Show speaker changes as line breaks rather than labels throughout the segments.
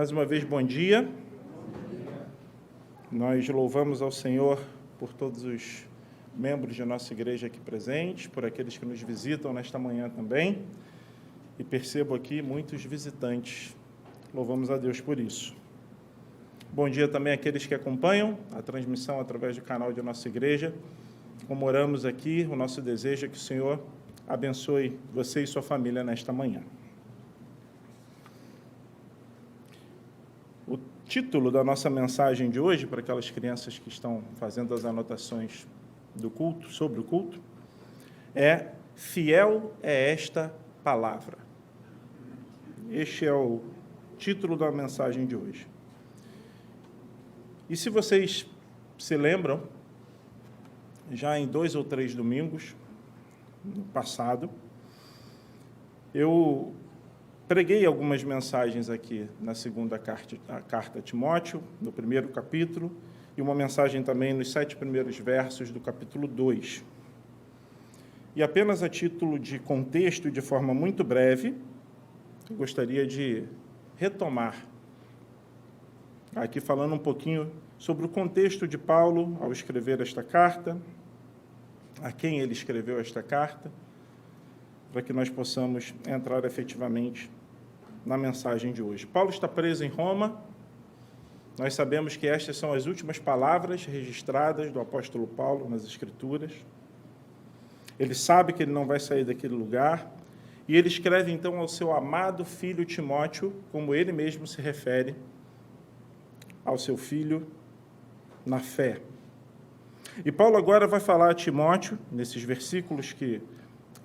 Mais uma vez, bom dia. Nós louvamos ao Senhor por todos os membros de nossa igreja aqui presentes, por aqueles que nos visitam nesta manhã também, e percebo aqui muitos visitantes. Louvamos a Deus por isso. Bom dia também àqueles que acompanham a transmissão através do canal de nossa igreja. Como oramos aqui, o nosso desejo é que o Senhor abençoe você e sua família nesta manhã. O título da nossa mensagem de hoje, para aquelas crianças que estão fazendo as anotações do culto, sobre o culto, é Fiel é esta palavra. Este é o título da mensagem de hoje. E se vocês se lembram, já em 2 ou 3 domingos, no passado, eu preguei algumas mensagens aqui na segunda carta a Timóteo, no primeiro capítulo, e uma mensagem também nos 7 primeiros versos do capítulo 2. E apenas a título de contexto, de forma muito breve, eu gostaria de retomar, aqui falando um pouquinho sobre o contexto de Paulo ao escrever esta carta, a quem ele escreveu esta carta, para que nós possamos entrar efetivamente na mensagem de hoje. Paulo está preso em Roma. Nós sabemos que estas são as últimas palavras registradas do apóstolo Paulo nas Escrituras. Ele sabe que ele não vai sair daquele lugar, e ele escreve então ao seu amado filho Timóteo, como ele mesmo se refere ao seu filho na fé. E Paulo agora vai falar a Timóteo, nesses versículos que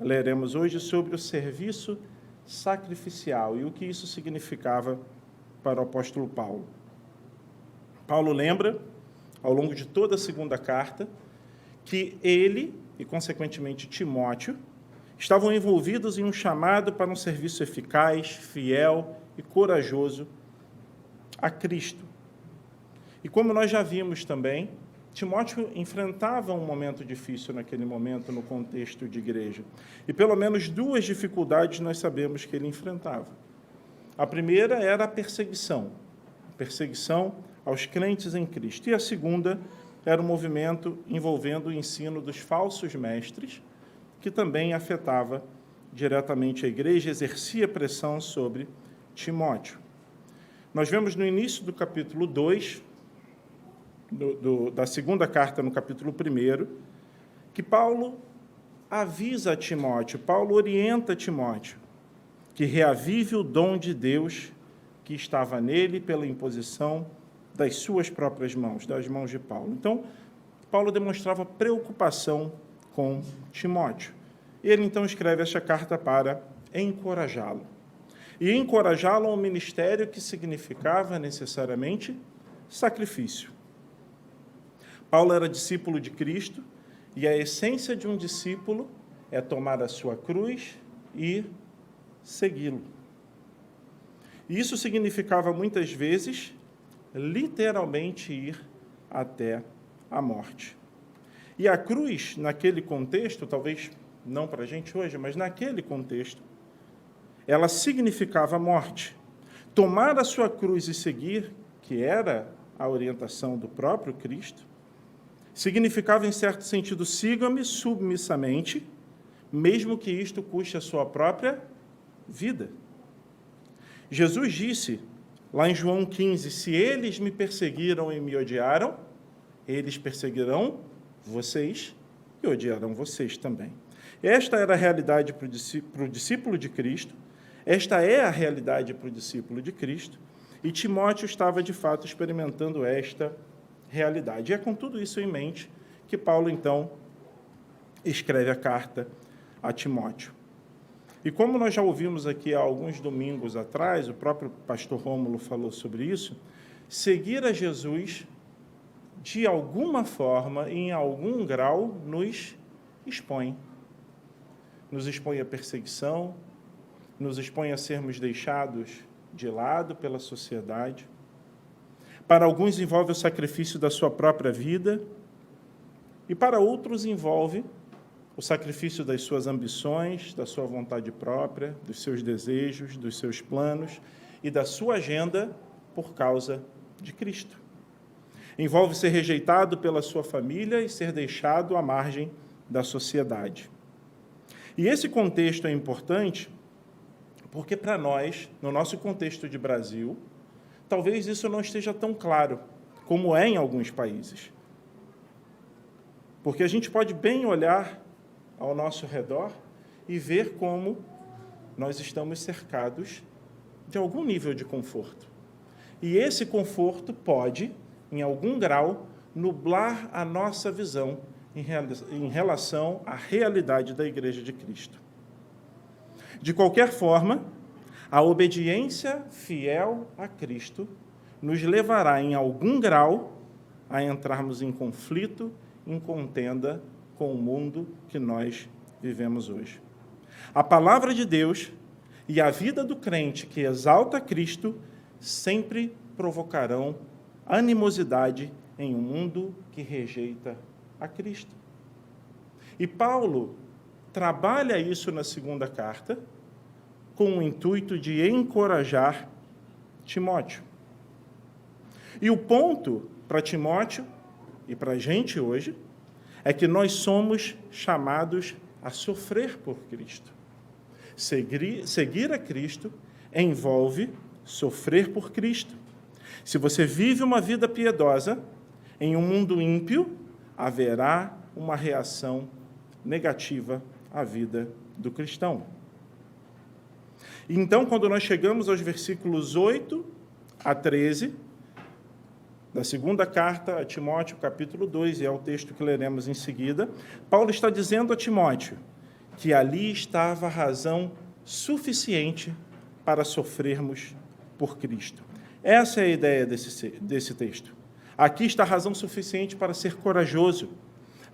leremos hoje, sobre o serviço sacrificial e o que isso significava para o apóstolo Paulo. Paulo lembra, ao longo de toda a segunda carta, que ele, e consequentemente Timóteo, estavam envolvidos em um chamado para um serviço eficaz, fiel e corajoso a Cristo. E como nós já vimos também, Timóteo enfrentava um momento difícil naquele momento, no contexto de igreja. E pelo menos 2 dificuldades nós sabemos que ele enfrentava. A primeira era a perseguição aos crentes em Cristo. E a segunda era o movimento envolvendo o ensino dos falsos mestres, que também afetava diretamente a igreja, exercia pressão sobre Timóteo. Nós vemos no início do capítulo 2, da segunda carta, no capítulo 1, que Paulo avisa a Timóteo, Paulo orienta Timóteo, que reavive o dom de Deus que estava nele pela imposição das suas próprias mãos, das mãos de Paulo. Então, Paulo demonstrava preocupação com Timóteo. Ele, então, escreve esta carta para encorajá-lo. E encorajá-lo a um ministério que significava necessariamente sacrifício. Paulo era discípulo de Cristo, e a essência de um discípulo é tomar a sua cruz e segui-lo. E isso significava, muitas vezes, literalmente ir até a morte. E a cruz, naquele contexto, talvez não para a gente hoje, mas naquele contexto, ela significava a morte. Tomar a sua cruz e seguir, que era a orientação do próprio Cristo, significava, em certo sentido, siga-me submissamente, mesmo que isto custe a sua própria vida. Jesus disse, lá em João 15, se eles me perseguiram e me odiaram, eles perseguirão vocês e odiarão vocês também. Esta era a realidade para o discípulo de Cristo, esta é a realidade para o discípulo de Cristo, e Timóteo estava, de fato, experimentando esta realidade. E é com tudo isso em mente que Paulo, então, escreve a carta a Timóteo. E como nós já ouvimos aqui há alguns domingos atrás, o próprio pastor Rômulo falou sobre isso, seguir a Jesus, de alguma forma, em algum grau, nos expõe. Nos expõe à perseguição, nos expõe a sermos deixados de lado pela sociedade. Para alguns envolve o sacrifício da sua própria vida, e para outros envolve o sacrifício das suas ambições, da sua vontade própria, dos seus desejos, dos seus planos e da sua agenda por causa de Cristo. Envolve ser rejeitado pela sua família e ser deixado à margem da sociedade. E esse contexto é importante porque, para nós, no nosso contexto de Brasil, talvez isso não esteja tão claro como é em alguns países. Porque a gente pode bem olhar ao nosso redor e ver como nós estamos cercados de algum nível de conforto. E esse conforto pode, em algum grau, nublar a nossa visão em relação à realidade da Igreja de Cristo. De qualquer forma, a obediência fiel a Cristo nos levará, em algum grau, a entrarmos em conflito, em contenda com o mundo que nós vivemos hoje. A palavra de Deus e a vida do crente que exalta Cristo sempre provocarão animosidade em um mundo que rejeita a Cristo. E Paulo trabalha isso na segunda carta com o intuito de encorajar Timóteo. E o ponto para Timóteo e para a gente hoje é que nós somos chamados a sofrer por Cristo. Seguir a Cristo envolve sofrer por Cristo. Se você vive uma vida piedosa, em um mundo ímpio, haverá uma reação negativa à vida do cristão. Então, quando nós chegamos aos versículos 8 a 13, da segunda carta a Timóteo, capítulo 2, e é o texto que leremos em seguida, Paulo está dizendo a Timóteo que ali estava a razão suficiente para sofrermos por Cristo. Essa é a ideia desse texto. Aqui está a razão suficiente para ser corajoso.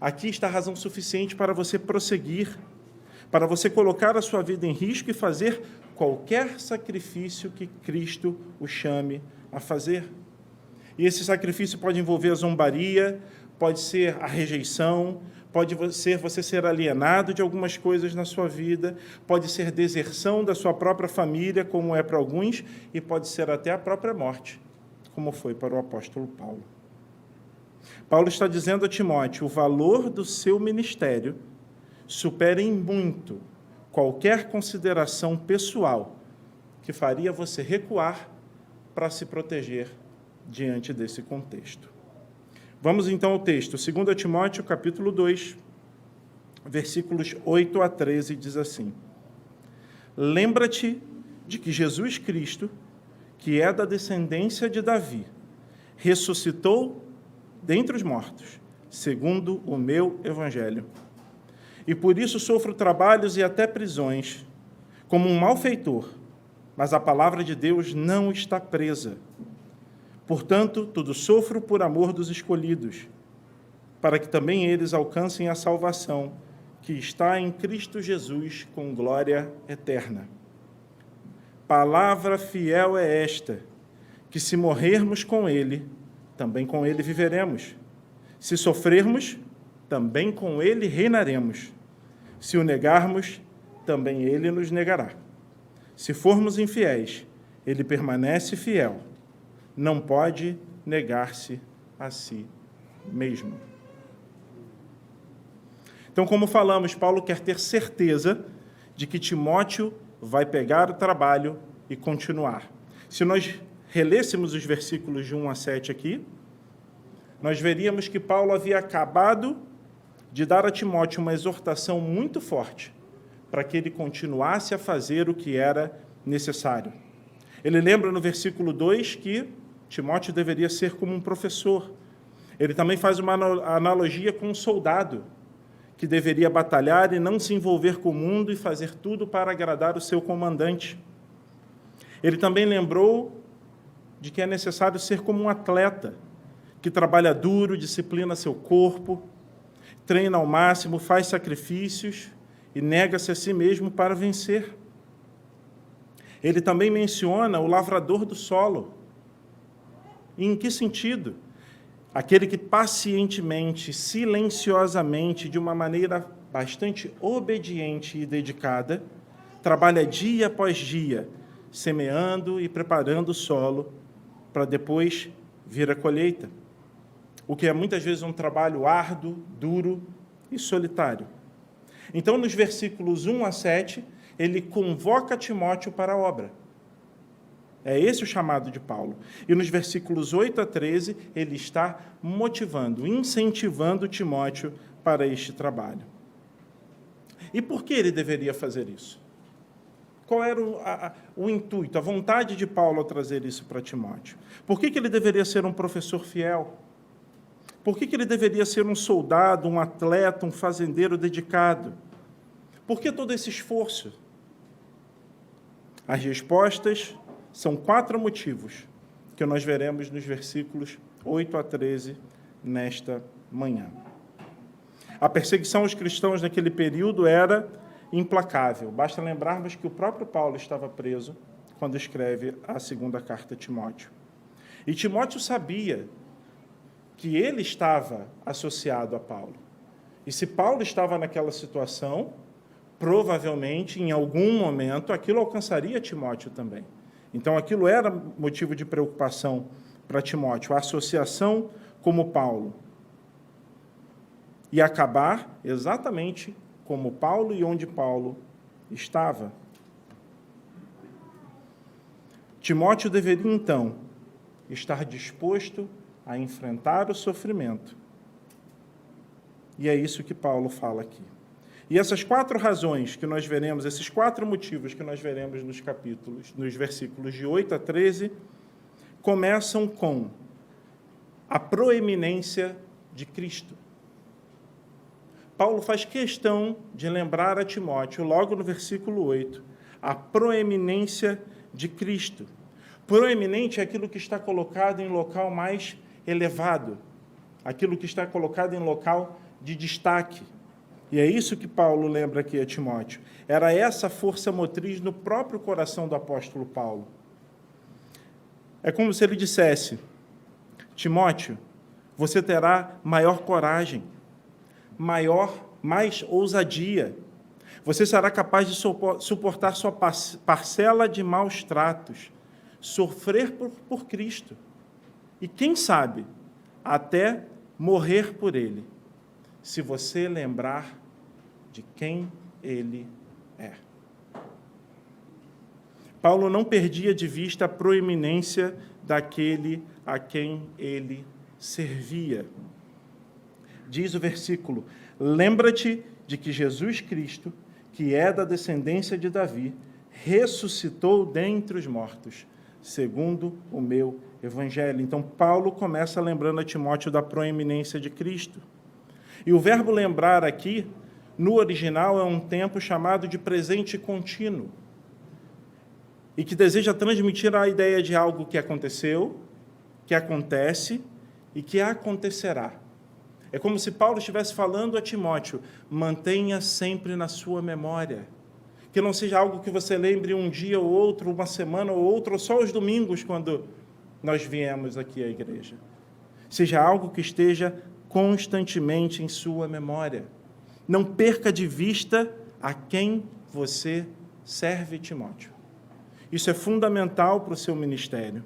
Aqui está a razão suficiente para você prosseguir, para você colocar a sua vida em risco e fazer qualquer sacrifício que Cristo o chame a fazer. E esse sacrifício pode envolver a zombaria, pode ser a rejeição, pode ser você ser alienado de algumas coisas na sua vida, pode ser deserção da sua própria família, como é para alguns, e pode ser até a própria morte, como foi para o apóstolo Paulo. Paulo está dizendo a Timóteo: o valor do seu ministério supera em muito qualquer consideração pessoal que faria você recuar para se proteger diante desse contexto. Vamos então ao texto. 2 Timóteo, capítulo 2, versículos 8 a 13, diz assim: lembra-te de que Jesus Cristo, que é da descendência de Davi, ressuscitou dentre os mortos, segundo o meu evangelho. E por isso sofro trabalhos e até prisões, como um malfeitor, mas a palavra de Deus não está presa. Portanto, tudo sofro por amor dos escolhidos, para que também eles alcancem a salvação que está em Cristo Jesus com glória eterna. Palavra fiel é esta, que se morrermos com ele, também com ele viveremos. Se sofrermos, também com ele reinaremos. Se o negarmos, também ele nos negará. Se formos infiéis, ele permanece fiel. Não pode negar-se a si mesmo. Então, como falamos, Paulo quer ter certeza de que Timóteo vai pegar o trabalho e continuar. Se nós relêssemos os versículos de 1 a 7 aqui, nós veríamos que Paulo havia acabado de dar a Timóteo uma exortação muito forte para que ele continuasse a fazer o que era necessário. Ele lembra no versículo 2 que Timóteo deveria ser como um professor. Ele também faz uma analogia com um soldado que deveria batalhar e não se envolver com o mundo e fazer tudo para agradar o seu comandante. Ele também lembrou de que é necessário ser como um atleta, que trabalha duro, disciplina seu corpo, treina ao máximo, faz sacrifícios e nega-se a si mesmo para vencer. Ele também menciona o lavrador do solo. E em que sentido? Aquele que pacientemente, silenciosamente, de uma maneira bastante obediente e dedicada, trabalha dia após dia, semeando e preparando o solo, para depois vir a colheita, o que é muitas vezes um trabalho árduo, duro e solitário. Então, nos versículos 1 a 7, ele convoca Timóteo para a obra. É esse o chamado de Paulo. E nos versículos 8 a 13, ele está motivando, incentivando Timóteo para este trabalho. E por que ele deveria fazer isso? Qual era o intuito, a vontade de Paulo ao trazer isso para Timóteo? Por que ele deveria ser um professor fiel? Por que ele deveria ser um soldado, um atleta, um fazendeiro dedicado? Por que todo esse esforço? As respostas são 4 motivos que nós veremos nos versículos 8 a 13 nesta manhã. A perseguição aos cristãos naquele período era implacável. Basta lembrarmos que o próprio Paulo estava preso quando escreve a segunda carta a Timóteo. E Timóteo sabia que ele estava associado a Paulo. E se Paulo estava naquela situação, provavelmente, em algum momento, aquilo alcançaria Timóteo também. Então, aquilo era motivo de preocupação para Timóteo, a associação como Paulo. E acabar exatamente como Paulo e onde Paulo estava. Timóteo deveria, então, estar disposto a enfrentar o sofrimento. E é isso que Paulo fala aqui. E essas 4 razões que nós veremos, esses 4 motivos que nós veremos nos capítulos, nos versículos de 8 a 13, começam com a proeminência de Cristo. Paulo faz questão de lembrar a Timóteo, logo no versículo 8, a proeminência de Cristo. Proeminente é aquilo que está colocado em local mais elevado, aquilo que está colocado em local de destaque. E é isso que Paulo lembra aqui a Timóteo. Era essa força motriz no próprio coração do apóstolo Paulo. É como se ele dissesse: Timóteo, você terá maior coragem, mais ousadia. Você será capaz de suportar sua parcela de maus tratos, sofrer por Cristo. E, quem sabe, até morrer por Ele, se você lembrar de quem Ele é. Paulo não perdia de vista a proeminência daquele a quem ele servia. Diz o versículo: lembra-te de que Jesus Cristo, que é da descendência de Davi, ressuscitou dentre os mortos, segundo o meu evangelho. Então, Paulo começa lembrando a Timóteo da proeminência de Cristo. E o verbo lembrar aqui, no original, é um tempo chamado de presente contínuo, e que deseja transmitir a ideia de algo que aconteceu, que acontece e que acontecerá. É como se Paulo estivesse falando a Timóteo: mantenha sempre na sua memória, que não seja algo que você lembre um dia ou outro, uma semana ou outra, ou só os domingos, quando nós viemos aqui à igreja. Seja algo que esteja constantemente em sua memória. Não perca de vista a quem você serve, Timóteo. Isso é fundamental para o seu ministério.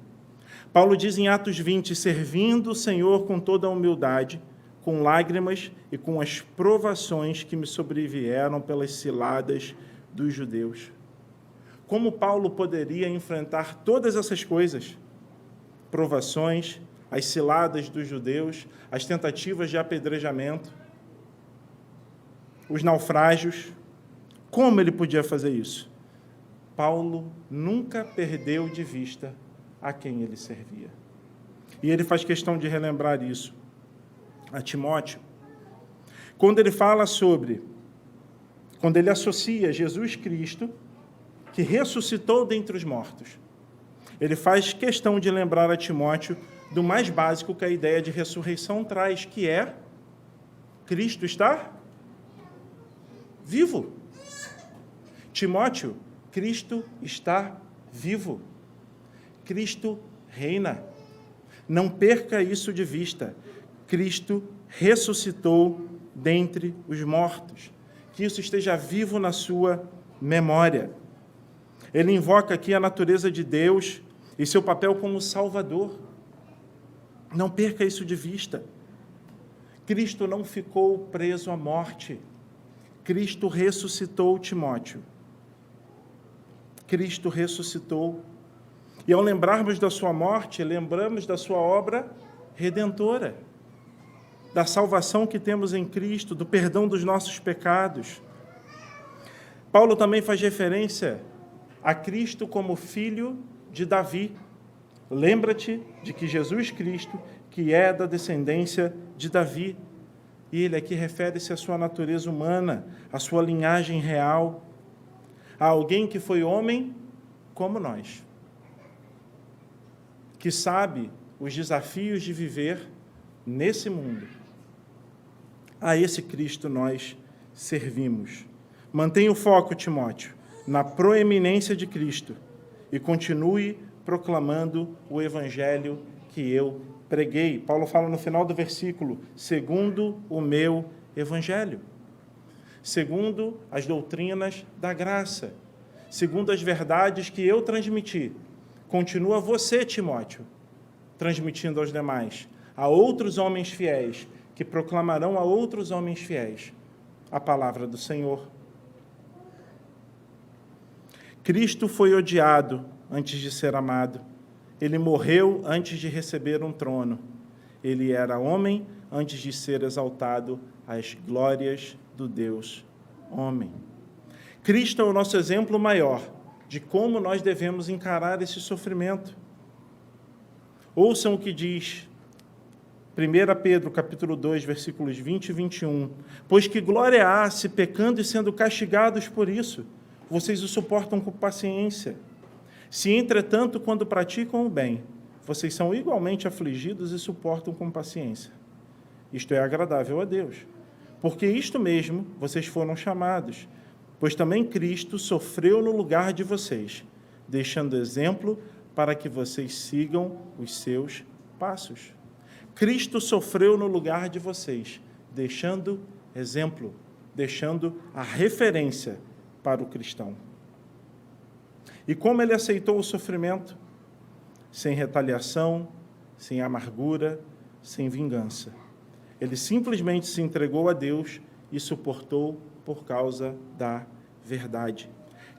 Paulo diz em Atos 20, servindo o Senhor com toda a humildade, com lágrimas e com as provações que me sobrevieram pelas ciladas dos judeus. Como Paulo poderia enfrentar todas essas coisas? Provações, as ciladas dos judeus, as tentativas de apedrejamento, os naufrágios. Como ele podia fazer isso? Paulo nunca perdeu de vista a quem ele servia. E ele faz questão de relembrar isso a Timóteo. Quando ele associa Jesus Cristo, que ressuscitou dentre os mortos, ele faz questão de lembrar a Timóteo do mais básico que a ideia de ressurreição traz, que é Cristo estar vivo. Timóteo, Cristo está vivo. Cristo reina. Não perca isso de vista. Cristo ressuscitou dentre os mortos. Que isso esteja vivo na sua memória. Ele invoca aqui a natureza de Deus e seu papel como Salvador. Não perca isso de vista. Cristo não ficou preso à morte. Cristo ressuscitou Timóteo. Cristo ressuscitou. E ao lembrarmos da sua morte, lembramos da sua obra redentora, da salvação que temos em Cristo, do perdão dos nossos pecados. Paulo também faz referência a Cristo como filho de Davi. Lembra-te de que Jesus Cristo, que é da descendência de Davi, e ele aqui refere-se à sua natureza humana, à sua linhagem real, a alguém que foi homem como nós, que sabe os desafios de viver nesse mundo. A esse Cristo nós servimos. Mantenha o foco, Timóteo, na proeminência de Cristo e continue proclamando o evangelho que eu preguei. Paulo fala no final do versículo, segundo o meu evangelho, segundo as doutrinas da graça, segundo as verdades que eu transmiti. Continua você, Timóteo, transmitindo aos demais, a outros homens fiéis, que proclamarão a outros homens fiéis a palavra do Senhor. Cristo foi odiado antes de ser amado. Ele morreu antes de receber um trono. Ele era homem antes de ser exaltado às glórias do Deus homem. Cristo é o nosso exemplo maior de como nós devemos encarar esse sofrimento. Ouçam o que diz 1 Pedro, capítulo 2, versículos 20 e 21. Pois que glória há se pecando e sendo castigados por isso? Vocês o suportam com paciência. Se, entretanto, quando praticam o bem, vocês são igualmente afligidos e suportam com paciência. Isto é agradável a Deus. Porque isto mesmo vocês foram chamados, pois também Cristo sofreu no lugar de vocês, deixando exemplo para que vocês sigam os seus passos. Cristo sofreu no lugar de vocês, deixando exemplo, deixando a referência para o cristão. E como ele aceitou o sofrimento? Sem retaliação, sem amargura, sem vingança. Ele simplesmente se entregou a Deus e suportou por causa da verdade.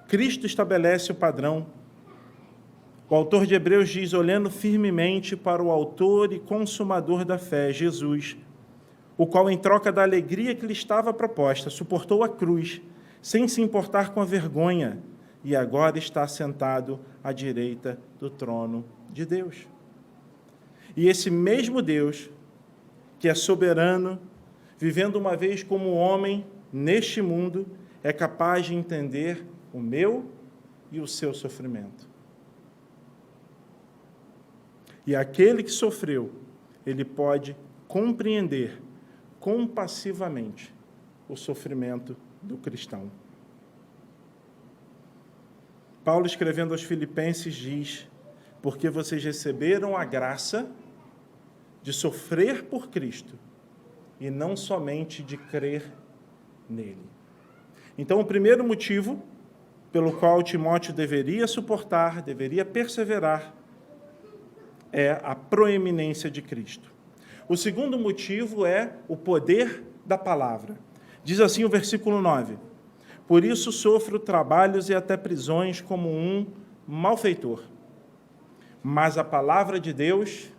Cristo estabelece o padrão. O autor de Hebreus diz, olhando firmemente para o autor e consumador da fé, Jesus, o qual, em troca da alegria que lhe estava proposta, suportou a cruz, sem se importar com a vergonha, e agora está sentado à direita do trono de Deus. E esse mesmo Deus, que é soberano, vivendo uma vez como homem neste mundo, é capaz de entender o meu e o seu sofrimento. E aquele que sofreu, ele pode compreender compassivamente o sofrimento do cristão. Paulo, escrevendo aos Filipenses, diz, porque vocês receberam a graça de sofrer por Cristo e não somente de crer nele. Então, o primeiro motivo pelo qual Timóteo deveria suportar, deveria perseverar, é a proeminência de Cristo. O segundo motivo é o poder da palavra. Diz assim o versículo 9, por isso sofro trabalhos e até prisões como um malfeitor. Mas a palavra de Deus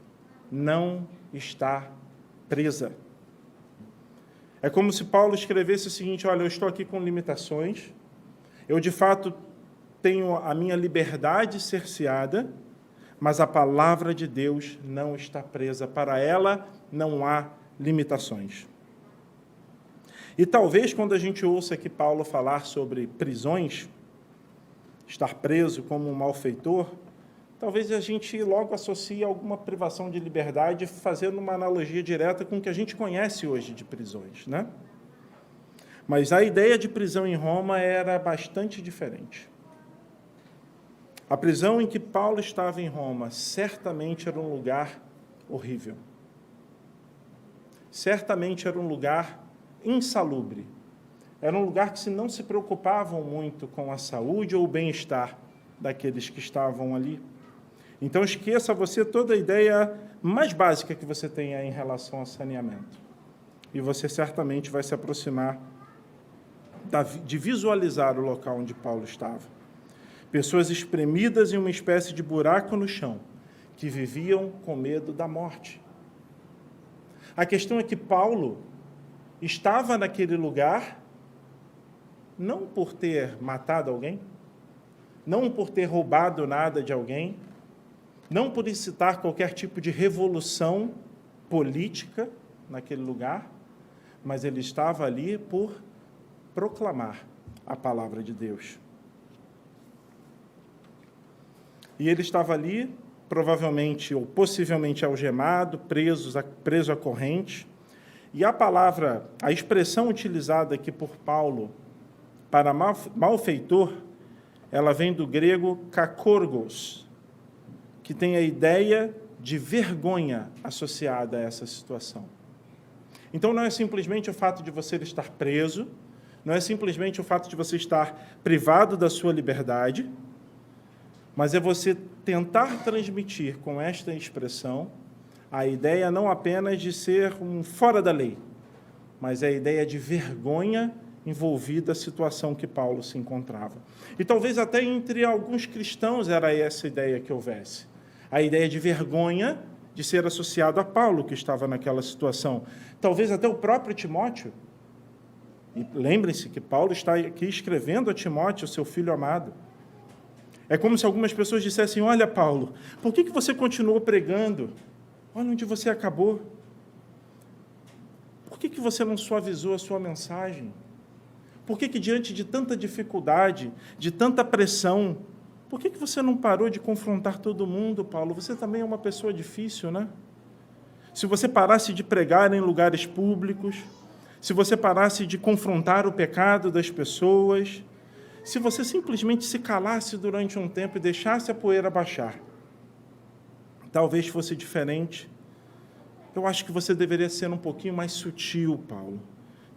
não está presa. É como se Paulo escrevesse o seguinte, olha, eu estou aqui com limitações, eu de fato tenho a minha liberdade cerceada, mas a palavra de Deus não está presa. Para ela não há limitações. E talvez quando a gente ouça aqui Paulo falar sobre prisões, estar preso como um malfeitor, talvez a gente logo associe alguma privação de liberdade, fazendo uma analogia direta com o que a gente conhece hoje de prisões, né? Mas a ideia de prisão em Roma era bastante diferente. A prisão em que Paulo estava em Roma certamente era um lugar horrível. Certamente era um lugar insalubre. Era um lugar que não se preocupavam muito com a saúde ou o bem-estar daqueles que estavam ali. Então, esqueça você toda a ideia mais básica que você tenha em relação ao saneamento. E você certamente vai se aproximar de visualizar o local onde Paulo estava. Pessoas espremidas em uma espécie de buraco no chão, que viviam com medo da morte. A questão é que Paulo estava naquele lugar não por ter matado alguém, não por ter roubado nada de alguém, não por incitar qualquer tipo de revolução política naquele lugar, mas ele estava ali por proclamar a palavra de Deus. E ele estava ali, provavelmente ou possivelmente algemado, preso a corrente. E a expressão utilizada aqui por Paulo para malfeitor, ela vem do grego kakorgos, que tem a ideia de vergonha associada a essa situação. Então, não é simplesmente o fato de você estar preso, não é simplesmente o fato de você estar privado da sua liberdade, mas é você tentar transmitir com esta expressão a ideia não apenas de ser um fora da lei, mas a ideia de vergonha envolvida a situação que Paulo se encontrava. E talvez até entre alguns cristãos era essa ideia que houvesse. A ideia de vergonha de ser associado a Paulo, que estava naquela situação. Talvez até o próprio Timóteo. E lembrem-se que Paulo está aqui escrevendo a Timóteo, seu filho amado. É como se algumas pessoas dissessem: olha, Paulo, por que você continuou pregando? Olha onde você acabou. Por que você não suavizou a sua mensagem? Por que diante de tanta dificuldade, de tanta pressão, por que você não parou de confrontar todo mundo, Paulo? Você também é uma pessoa difícil, né? Se você parasse de pregar em lugares públicos, se você parasse de confrontar o pecado das pessoas, se você simplesmente se calasse durante um tempo e deixasse a poeira baixar, talvez fosse diferente. Eu acho que você deveria ser um pouquinho mais sutil, Paulo.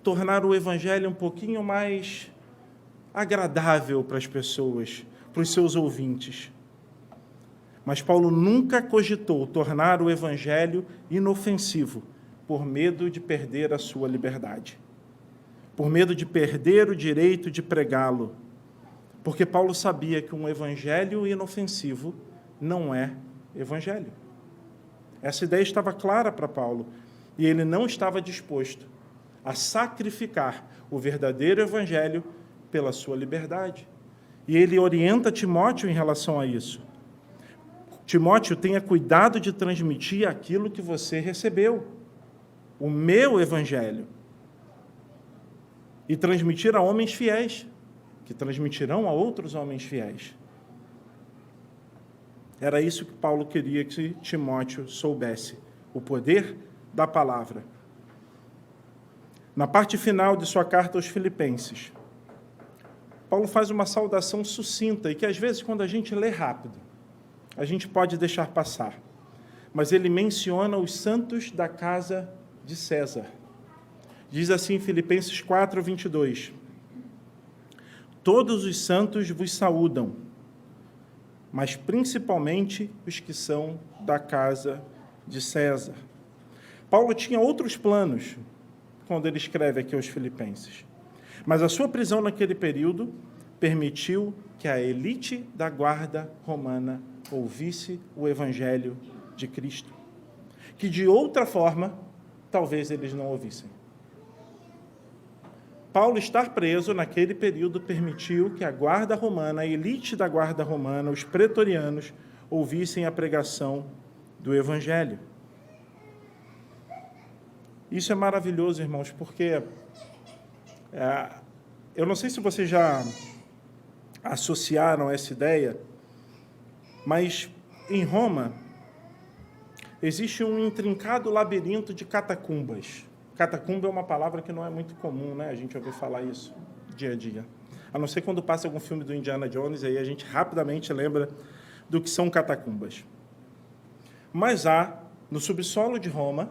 Tornar o evangelho um pouquinho mais agradável para as pessoas, para os seus ouvintes. Mas Paulo nunca cogitou tornar o evangelho inofensivo por medo de perder a sua liberdade, por medo de perder o direito de pregá-lo, porque Paulo sabia que um evangelho inofensivo não é evangelho. Essa ideia estava clara para Paulo, e ele não estava disposto a sacrificar o verdadeiro evangelho pela sua liberdade. E ele orienta Timóteo em relação a isso. Timóteo, tenha cuidado de transmitir aquilo que você recebeu, o meu evangelho, e transmitir a homens fiéis, que transmitirão a outros homens fiéis. Era isso que Paulo queria que Timóteo soubesse, o poder da palavra. Na parte final de sua carta aos Filipenses, Paulo faz uma saudação sucinta, e que às vezes, quando a gente lê rápido, a gente pode deixar passar. Mas ele menciona os santos da casa de César. Diz assim em Filipenses 4, 22. Todos os santos vos saúdam, mas principalmente os que são da casa de César. Paulo tinha outros planos quando ele escreve aqui aos Filipenses. Mas a sua prisão naquele período permitiu que a elite da guarda romana ouvisse o evangelho de Cristo, que de outra forma, talvez eles não ouvissem. Paulo estar preso naquele período permitiu que a guarda romana, a elite da guarda romana, os pretorianos, ouvissem a pregação do evangelho. Isso é maravilhoso, irmãos, porque eu não sei se vocês já associaram essa ideia, mas em Roma existe um intrincado labirinto de catacumbas. Catacumba é uma palavra que não é muito comum, né? A gente ouve falar isso dia a dia. A não ser quando passa algum filme do Indiana Jones, aí a gente rapidamente lembra do que são catacumbas. Mas há, no subsolo de Roma,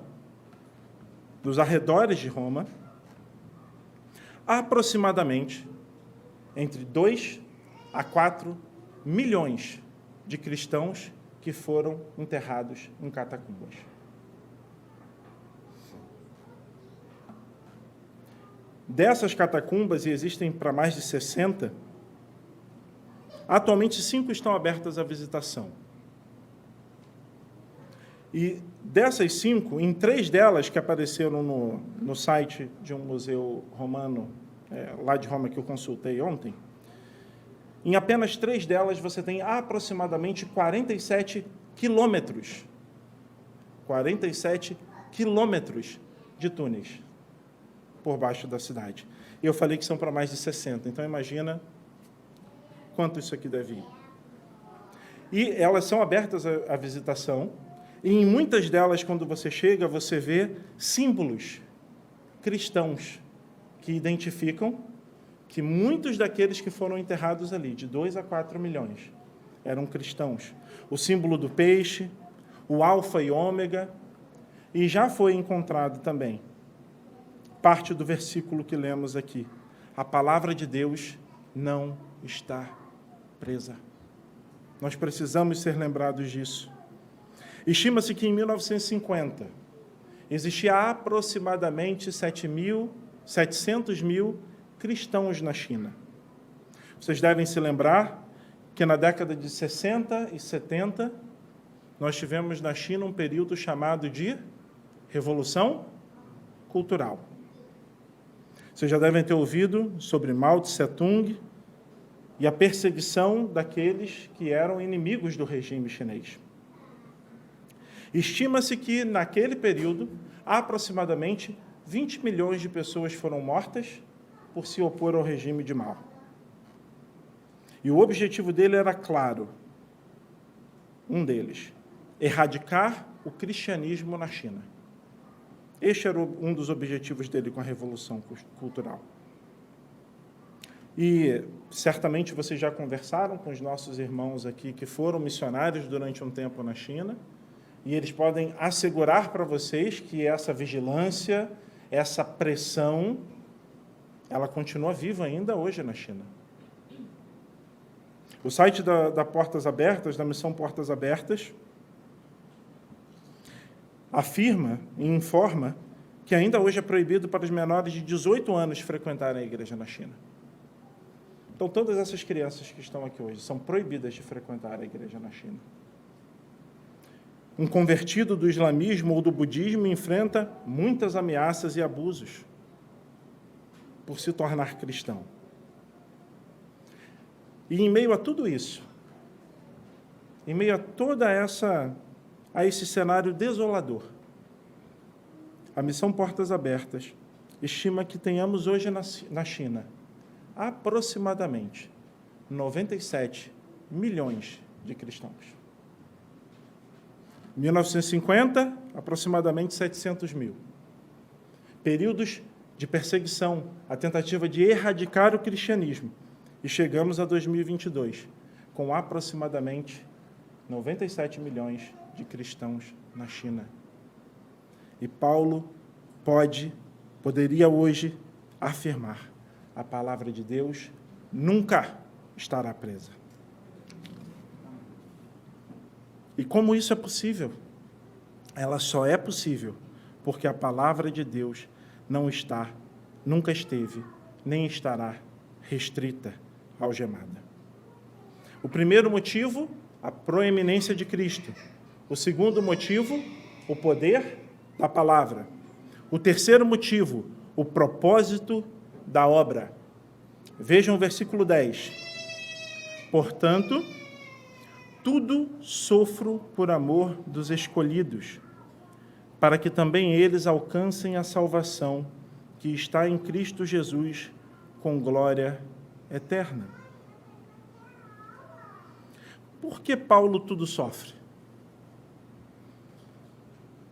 nos arredores de Roma, aproximadamente entre 2 a 4 milhões de cristãos que foram enterrados em catacumbas. Dessas catacumbas, e existem para mais de 60, atualmente 5 estão abertas à visitação. E dessas 5, em 3 delas que apareceram no site de um museu romano, lá de Roma, que eu consultei ontem, em apenas 3 delas você tem aproximadamente 47 quilômetros. 47 quilômetros de túneis por baixo da cidade. E eu falei que são para mais de 60, então imagina quanto isso aqui deve ir. E elas são abertas à visitação, e em muitas delas, quando você chega, você vê símbolos cristãos que identificam que muitos daqueles que foram enterrados ali, de 2 a 4 milhões, eram cristãos. O símbolo do peixe, o alfa e ômega, e já foi encontrado também parte do versículo que lemos aqui. A palavra de Deus não está presa. Nós precisamos ser lembrados disso. Estima-se que em 1950 existia aproximadamente 700 mil cristãos na China. Vocês devem se lembrar que na década de 60 e 70 nós tivemos na China um período chamado de Revolução Cultural. Vocês já devem ter ouvido sobre Mao Tse-tung e a perseguição daqueles que eram inimigos do regime chinês. Estima-se que, naquele período, aproximadamente 20 milhões de pessoas foram mortas por se opor ao regime de Mao. E o objetivo dele era claro, um deles, erradicar o cristianismo na China. Este era um dos objetivos dele com a Revolução Cultural. E certamente vocês já conversaram com os nossos irmãos aqui que foram missionários durante um tempo na China, e eles podem assegurar para vocês que essa vigilância, essa pressão, ela continua viva ainda hoje na China. O site da Portas Abertas, da Missão Portas Abertas, afirma e informa que ainda hoje é proibido para os menores de 18 anos frequentarem a igreja na China. Então, todas essas crianças que estão aqui hoje são proibidas de frequentar a igreja na China. Um convertido do islamismo ou do budismo enfrenta muitas ameaças e abusos por se tornar cristão. E em meio a tudo isso, em meio a toda a esse cenário desolador, a Missão Portas Abertas estima que tenhamos hoje na China aproximadamente 97 milhões de cristãos. Em 1950, aproximadamente 700 mil. Períodos de perseguição, a tentativa de erradicar o cristianismo. E chegamos a 2022, com aproximadamente 97 milhões de cristãos na China. E Paulo poderia hoje afirmar: a palavra de Deus nunca estará presa. E como isso é possível? Ela só é possível porque a palavra de Deus não está, nunca esteve, nem estará restrita, algemada. O primeiro motivo, a proeminência de Cristo. O segundo motivo, o poder da palavra. O terceiro motivo, o propósito da obra. Vejam o versículo 10. Portanto, tudo sofro por amor dos escolhidos, para que também eles alcancem a salvação que está em Cristo Jesus com glória eterna. Por que Paulo tudo sofre?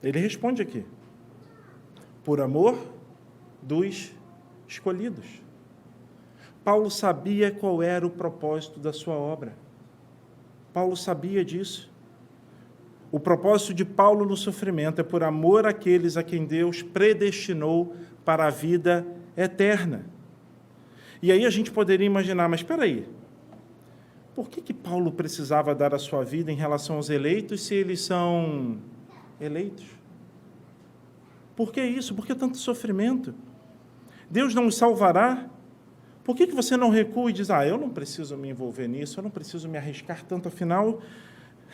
Ele responde aqui: por amor dos escolhidos. Paulo sabia qual era o propósito da sua obra. Paulo sabia disso. O propósito de Paulo no sofrimento é por amor àqueles a quem Deus predestinou para a vida eterna. E aí a gente poderia imaginar, mas espera aí, por que Paulo precisava dar a sua vida em relação aos eleitos se eles são eleitos? Por que isso? Por que tanto sofrimento? Deus não os salvará? Por que você não recua e diz, eu não preciso me envolver nisso, eu não preciso me arriscar tanto, afinal,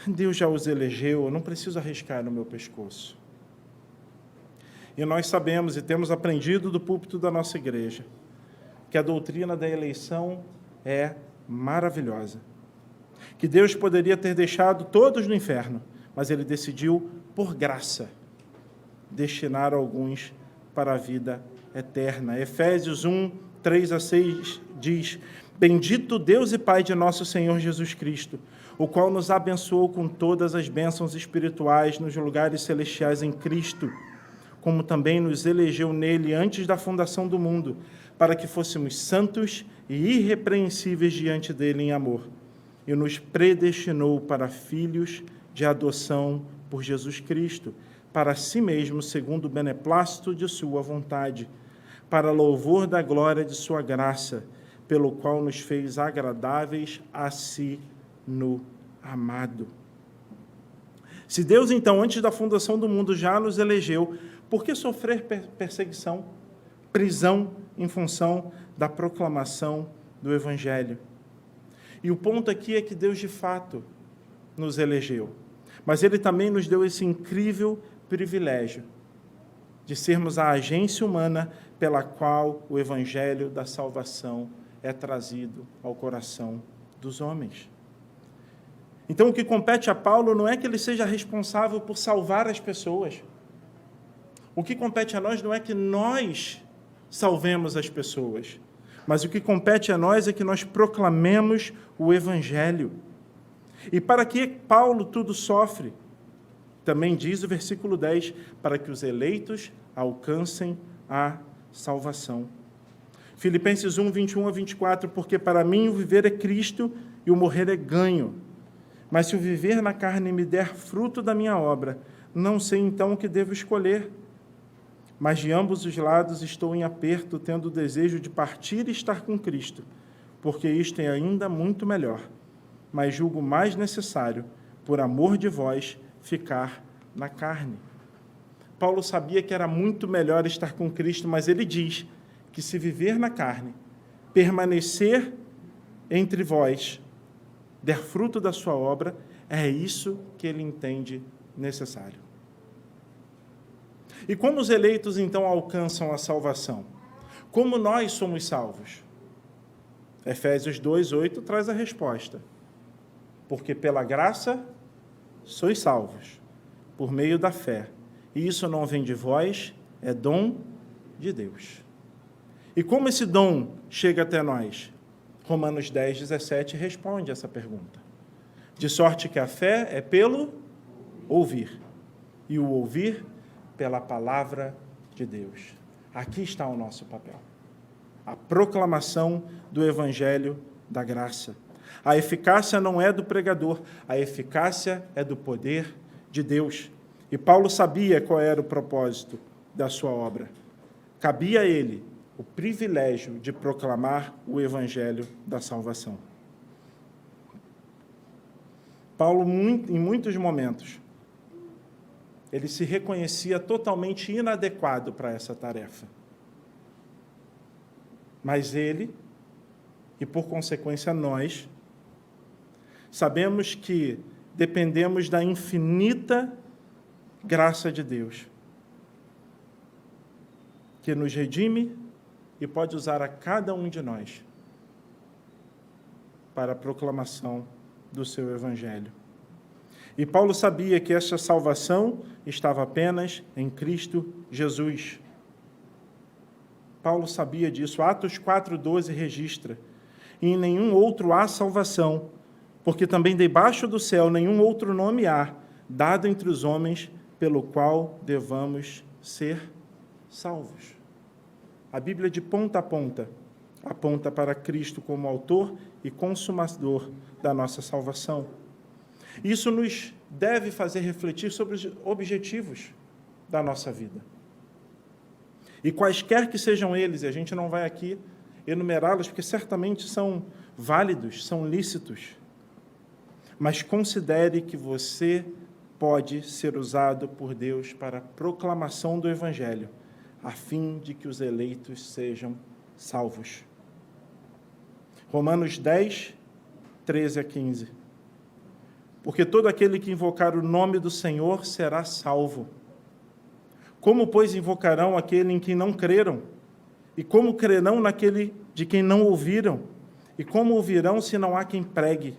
Deus já os elegeu, eu não preciso arriscar no meu pescoço. E nós sabemos e temos aprendido do púlpito da nossa igreja que a doutrina da eleição é maravilhosa. Que Deus poderia ter deixado todos no inferno, mas Ele decidiu, por graça, destinar alguns para a vida eterna. Efésios 1, 3-6 diz, bendito Deus e Pai de nosso Senhor Jesus Cristo, o qual nos abençoou com todas as bênçãos espirituais nos lugares celestiais em Cristo, como também nos elegeu nele antes da fundação do mundo, para que fôssemos santos e irrepreensíveis diante dele em amor, e nos predestinou para filhos de adoção por Jesus Cristo, para si mesmo, segundo o beneplácito de sua vontade, para louvor da glória de sua graça, pelo qual nos fez agradáveis a si no amado. Se Deus, então, antes da fundação do mundo, já nos elegeu, por que sofrer perseguição, prisão, em função da proclamação do Evangelho? E o ponto aqui é que Deus, de fato, nos elegeu, mas Ele também nos deu esse incrível privilégio de sermos a agência humana pela qual o Evangelho da salvação é trazido ao coração dos homens. Então, o que compete a Paulo não é que ele seja responsável por salvar as pessoas. O que compete a nós não é que nós salvemos as pessoas, mas o que compete a nós é que nós proclamemos o Evangelho. E para que Paulo tudo sofre? Também diz o versículo 10, para que os eleitos alcancem a salvação. Filipenses 1, 21-24, porque para mim o viver é Cristo e o morrer é ganho. Mas se o viver na carne me der fruto da minha obra, não sei então o que devo escolher. Mas de ambos os lados estou em aperto, tendo o desejo de partir e estar com Cristo, porque isto é ainda muito melhor. Mas julgo mais necessário, por amor de vós, ficar na carne. Paulo sabia que era muito melhor estar com Cristo, mas ele diz que se viver na carne, permanecer entre vós, der fruto da sua obra, é isso que ele entende necessário. E como os eleitos, então, alcançam a salvação? Como nós somos salvos? Efésios 2:8 traz a resposta. Porque pela graça sois salvos, por meio da fé. E isso não vem de vós, é dom de Deus. E como esse dom chega até nós? Romanos 10:17 responde essa pergunta. De sorte que a fé é pelo ouvir, e o ouvir pela palavra de Deus. Aqui está o nosso papel. A proclamação do Evangelho da graça. A eficácia não é do pregador, a eficácia é do poder de Deus. E Paulo sabia qual era o propósito da sua obra. Cabia a ele o privilégio de proclamar o Evangelho da salvação. Paulo, em muitos momentos, ele se reconhecia totalmente inadequado para essa tarefa. Mas ele, e por consequência nós, sabemos que dependemos da infinita graça de Deus, que nos redime e pode usar a cada um de nós para a proclamação do seu Evangelho. E Paulo sabia que essa salvação estava apenas em Cristo Jesus. Paulo sabia disso. Atos 4:12 registra: e em nenhum outro há salvação, porque também debaixo do céu nenhum outro nome há, dado entre os homens, pelo qual devamos ser salvos. A Bíblia, de ponta a ponta, aponta para Cristo como autor e consumador da nossa salvação. Isso nos deve fazer refletir sobre os objetivos da nossa vida. E quaisquer que sejam eles, e a gente não vai aqui enumerá-los, porque certamente são válidos, são lícitos. mas considere que você pode ser usado por Deus para a proclamação do Evangelho, a fim de que os eleitos sejam salvos. Romanos 10, 13 a 15. Porque todo aquele que invocar o nome do Senhor será salvo. Como, pois, invocarão aquele em quem não creram? E como crerão naquele de quem não ouviram? E como ouvirão se não há quem pregue?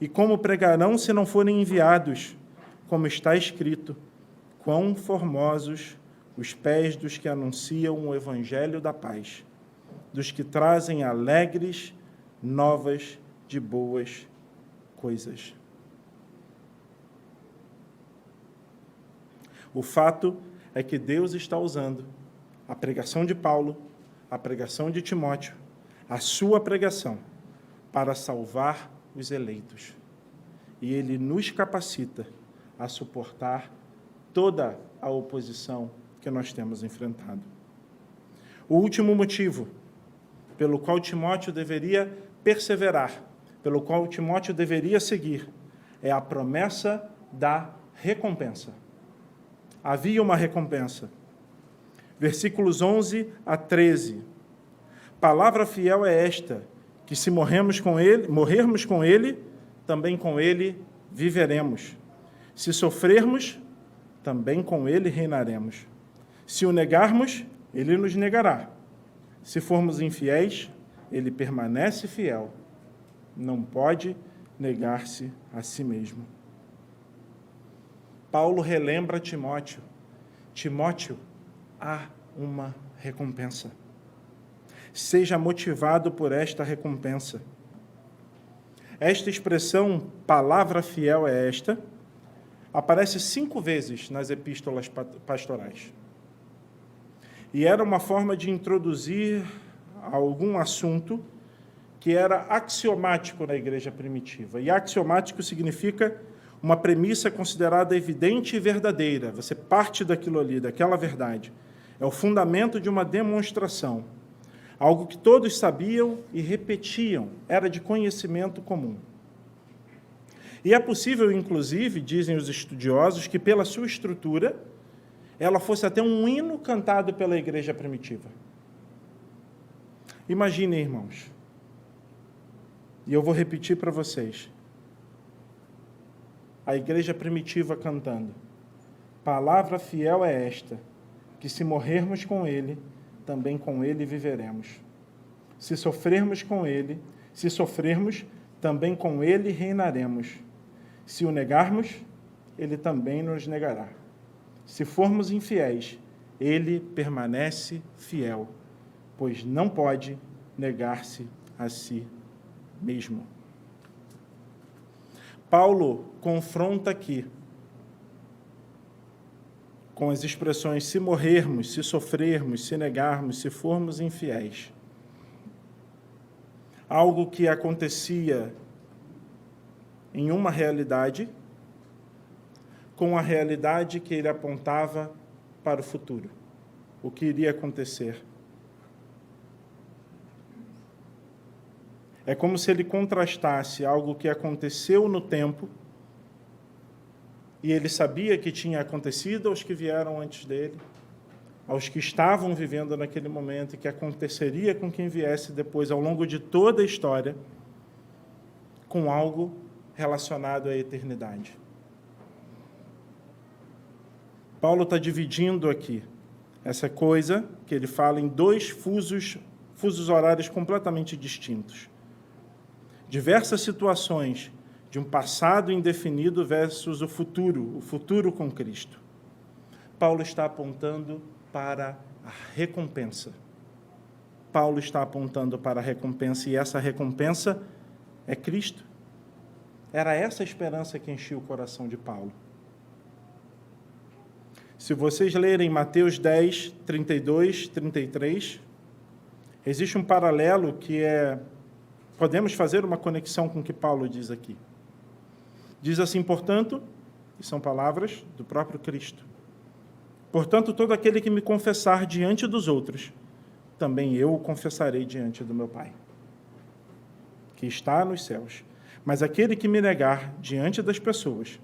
E como pregarão se não forem enviados? Como está escrito, quão formosos os pés dos que anunciam o evangelho da paz, dos que trazem alegres novas de boas coisas. O fato é que Deus está usando a pregação de Paulo, a pregação de Timóteo, a sua pregação, para salvar os eleitos. E Ele nos capacita a suportar toda a oposição que nós temos enfrentado. O último motivo pelo qual Timóteo deveria perseverar, pelo qual Timóteo deveria seguir, é a promessa da recompensa. Havia uma recompensa. Versículos 11 a 13. Palavra fiel é esta, que se morrermos com ele, também com ele viveremos. Se sofrermos, também com ele reinaremos. Se o negarmos, ele nos negará. Se formos infiéis, ele permanece fiel. Não pode negar-se a si mesmo. Paulo relembra Timóteo. Timóteo, há uma recompensa. Seja motivado por esta recompensa. Esta expressão, palavra fiel é esta, aparece 5 vezes nas epístolas pastorais. E era uma forma de introduzir algum assunto que era axiomático na igreja primitiva. E axiomático significa uma premissa considerada evidente e verdadeira. Você parte daquilo ali, daquela verdade. É o fundamento de uma demonstração. Algo que todos sabiam e repetiam. Era de conhecimento comum. E é possível, inclusive, dizem os estudiosos, que pela sua estrutura, ela fosse até um hino cantado pela igreja primitiva. Imaginem, irmãos, e eu vou repetir para vocês, a igreja primitiva cantando, palavra fiel é esta, que se morrermos com ele, também com ele viveremos. Se sofrermos com ele, se sofrermos, também com ele reinaremos. Se o negarmos, ele também nos negará. Se formos infiéis, ele permanece fiel, pois não pode negar-se a si mesmo. Paulo confronta aqui com as expressões se morrermos, se sofrermos, se negarmos, se formos infiéis. Algo que acontecia em uma realidade, com a realidade que ele apontava para o futuro, o que iria acontecer. É como se ele contrastasse algo que aconteceu no tempo, e ele sabia que tinha acontecido aos que vieram antes dele, aos que estavam vivendo naquele momento, e que aconteceria com quem viesse depois, ao longo de toda a história, com algo relacionado à eternidade. Paulo está dividindo aqui essa coisa que ele fala em 2 fusos horários completamente distintos. Diversas situações de um passado indefinido versus o futuro com Cristo. Paulo está apontando para a recompensa. Paulo está apontando para a recompensa, e essa recompensa é Cristo. Era essa a esperança que enchia o coração de Paulo. Se vocês lerem Mateus 10, 32, 33, existe um paralelo que podemos fazer uma conexão com o que Paulo diz aqui. Diz assim, portanto, e são palavras do próprio Cristo, portanto, todo aquele que me confessar diante dos outros, também eu o confessarei diante do meu Pai, que está nos céus. Mas aquele que me negar diante das pessoas,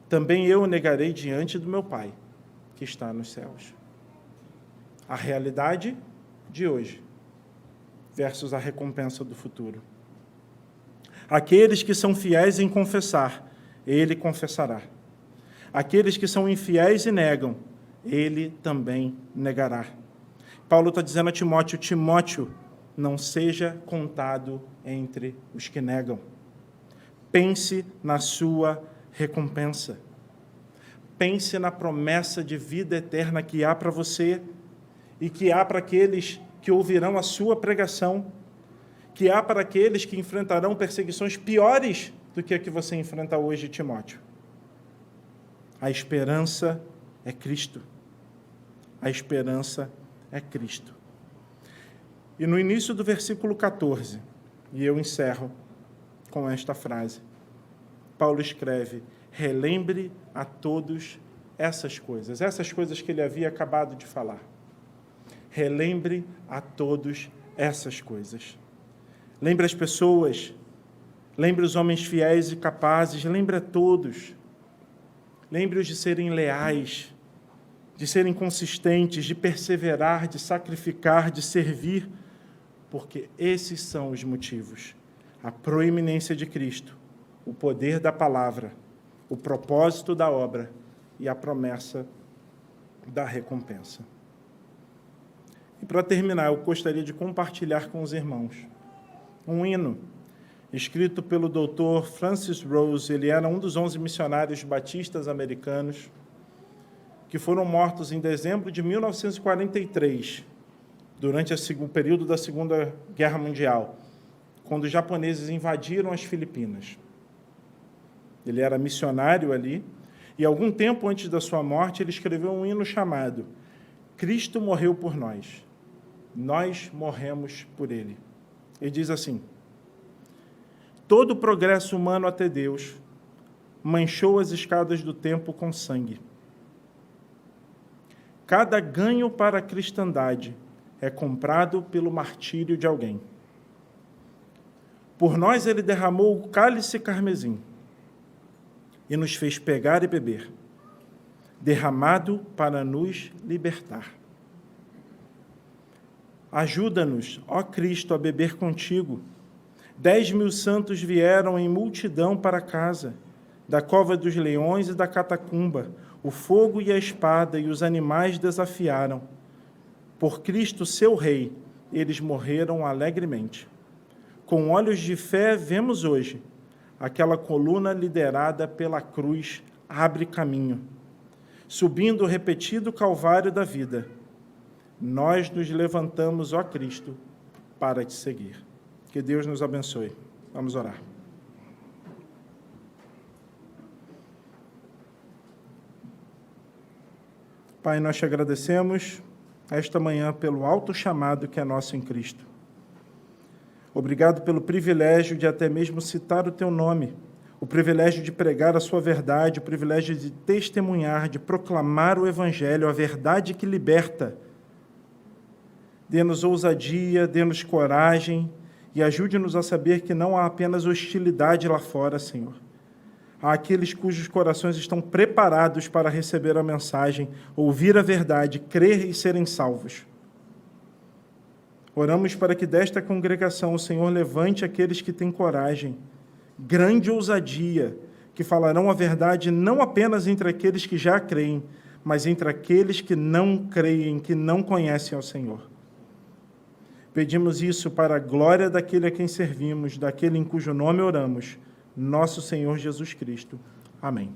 também eu o negarei diante do meu Pai, que está nos céus. A realidade de hoje versus a recompensa do futuro. Aqueles que são fiéis em confessar, ele confessará. Aqueles que são infiéis e negam, ele também negará. Paulo está dizendo a Timóteo: Timóteo, não seja contado entre os que negam. Pense na sua recompensa. Pense na promessa de vida eterna que há para você e que há para aqueles que ouvirão a sua pregação, que há para aqueles que enfrentarão perseguições piores do que a que você enfrenta hoje, Timóteo. A esperança é Cristo. A esperança é Cristo. E no início do versículo 14, e eu encerro com esta frase, Paulo escreve: relembre a todos essas coisas que ele havia acabado de falar. Relembre a todos essas coisas. Lembre as pessoas, lembre os homens fiéis e capazes, lembre a todos. Lembre-os de serem leais, de serem consistentes, de perseverar, de sacrificar, de servir, porque esses são os motivos. A proeminência de Cristo, o poder da palavra, o propósito da obra e a promessa da recompensa. E para terminar, eu gostaria de compartilhar com os irmãos um hino escrito pelo Dr. Francis Rose. Ele era um dos 11 missionários batistas americanos que foram mortos em dezembro de 1943, durante o período da Segunda Guerra Mundial, quando os japoneses invadiram as Filipinas. Ele era missionário ali, e algum tempo antes da sua morte, ele escreveu um hino chamado Cristo morreu por nós, nós morremos por ele. Ele diz assim: todo o progresso humano até Deus manchou as escadas do tempo com sangue. Cada ganho para a cristandade é comprado pelo martírio de alguém. Por nós ele derramou o cálice carmesim e nos fez pegar e beber, derramado para nos libertar. Ajuda-nos, ó Cristo, a beber contigo. 10.000 santos vieram em multidão para casa, da cova dos leões e da catacumba. O fogo e a espada e os animais desafiaram. Por Cristo, seu Rei, eles morreram alegremente. Com olhos de fé, vemos hoje aquela coluna liderada pela cruz abre caminho. Subindo o repetido calvário da vida, nós nos levantamos, ó Cristo, para te seguir. Que Deus nos abençoe. Vamos orar. Pai, nós te agradecemos esta manhã pelo alto chamado que é nosso em Cristo. Obrigado pelo privilégio de até mesmo citar o teu nome, o privilégio de pregar a sua verdade, o privilégio de testemunhar, de proclamar o Evangelho, a verdade que liberta. Dê-nos ousadia, dê-nos coragem e ajude-nos a saber que não há apenas hostilidade lá fora, Senhor. Há aqueles cujos corações estão preparados para receber a mensagem, ouvir a verdade, crer e serem salvos. Oramos para que desta congregação o Senhor levante aqueles que têm coragem, grande ousadia, que falarão a verdade não apenas entre aqueles que já creem, mas entre aqueles que não creem, que não conhecem ao Senhor. Pedimos isso para a glória daquele a quem servimos, daquele em cujo nome oramos, nosso Senhor Jesus Cristo. Amém.